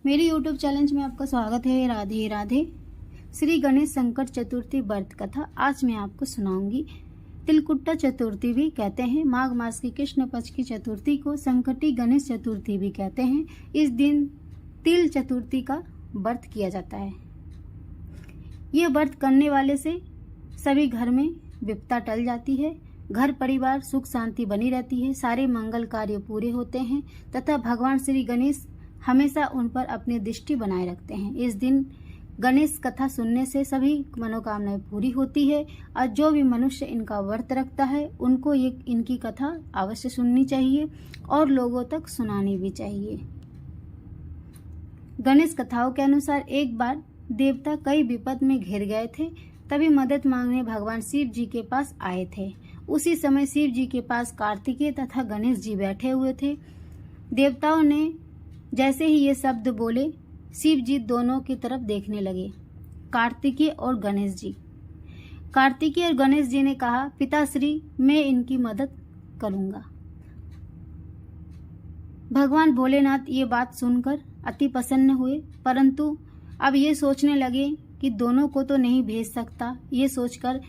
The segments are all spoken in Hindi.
मेरे YouTube चैलेंज में आपका स्वागत है। राधे राधे। श्री गणेश संकट चतुर्थी व्रत कथा आज मैं आपको सुनाऊंगी। तिलकुट्टा चतुर्थी भी कहते हैं। माघ मास की कृष्ण पक्ष की चतुर्थी को संकटी गणेश चतुर्थी भी कहते हैं। इस दिन तिल चतुर्थी का व्रत किया जाता है। ये व्रत करने वाले से सभी घर में विपदा टल जाती है, घर परिवार सुख शांति बनी रहती है, सारे मंगल कार्य पूरे होते हैं तथा भगवान श्री गणेश हमेशा उन पर अपनी दृष्टि बनाए रखते हैं। इस दिन गणेश कथा सुनने से सभी मनोकामनाएं पूरी होती है और जो भी मनुष्य इनका व्रत रखता है उनको ये इनकी कथा अवश्य सुननी चाहिए और लोगों तक सुनानी भी चाहिए। गणेश कथाओं के अनुसार एक बार देवता कई विपद में घिर गए थे, तभी मदद मांगने भगवान शिव जी के पास आए थे। उसी समय शिव जी के पास कार्तिकेय तथा गणेश जी बैठे हुए थे। देवताओं ने जैसे ही ये शब्द बोले, शिव जी दोनों की तरफ देखने लगे, कार्तिकेय और गणेश जी। कार्तिकेय और गणेश जी ने कहा, पिताश्री मैं इनकी मदद करूंगा। भगवान भोलेनाथ ये बात सुनकर अति प्रसन्न हुए, परंतु अब ये सोचने लगे कि दोनों को तो नहीं भेज सकता। ये सोचकर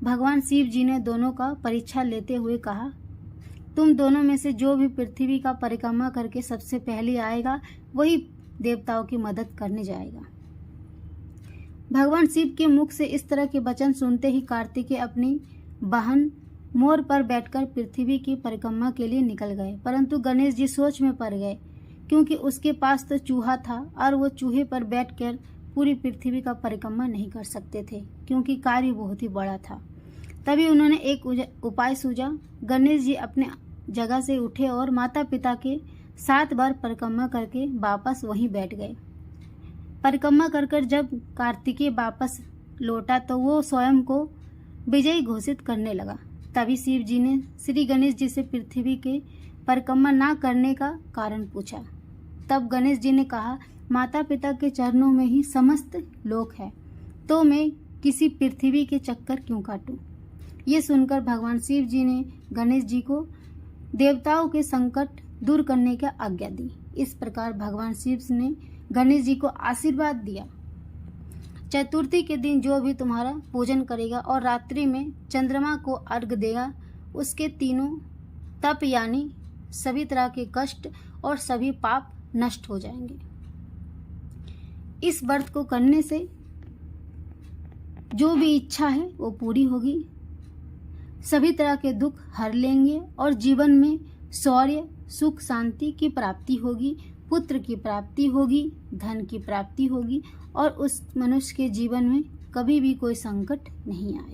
भगवान शिव जी ने दोनों का परीक्षा लेते हुए कहा, तुम दोनों में से जो भी पृथ्वी का परिक्रमा करके सबसे पहले आएगा वही देवताओं की मदद करने जाएगा। भगवान शिव के मुख से इस तरह के वचन सुनते ही कार्तिकेय अपनी वाहन मोर पर बैठकर पृथ्वी की परिक्रमा के लिए निकल गए, परंतु गणेश जी सोच में पड़ गए क्योंकि उसके पास तो चूहा था और वो चूहे पर बैठकर पूरी पृथ्वी का परिक्रमा नहीं कर सकते थे क्योंकि कार्य बहुत ही बड़ा था। तभी उन्होंने एक उपाय सूझा। गणेश जी अपने जगह से उठे और माता पिता के 7 बार परिक्रमा करके वापस वहीं बैठ गए। परिक्रमा कर जब कार्तिकेय वापस लौटा तो वो स्वयं को विजयी घोषित करने लगा। तभी शिव जी ने श्री गणेश जी से पृथ्वी के परिक्रमा ना करने का कारण पूछा। तब गणेश जी ने कहा, माता पिता के चरणों में ही समस्त लोक है, तो मैं किसी पृथ्वी के चक्कर क्यों काटूं। ये सुनकर भगवान शिव जी ने गणेश जी को देवताओं के संकट दूर करने की आज्ञा दी। इस प्रकार भगवान शिव ने गणेश जी को आशीर्वाद दिया। चतुर्थी के दिन जो भी तुम्हारा पूजन करेगा और रात्रि में चंद्रमा को अर्घ्य देगा, उसके तीनों तप यानी सभी तरह के कष्ट और सभी पाप नष्ट हो जाएंगे। इस व्रत को करने से जो भी इच्छा है वो पूरी होगी, सभी तरह के दुख हर लेंगे और जीवन में शौर्य सुख शांति की प्राप्ति होगी, पुत्र की प्राप्ति होगी, धन की प्राप्ति होगी और उस मनुष्य के जीवन में कभी भी कोई संकट नहीं आएगा।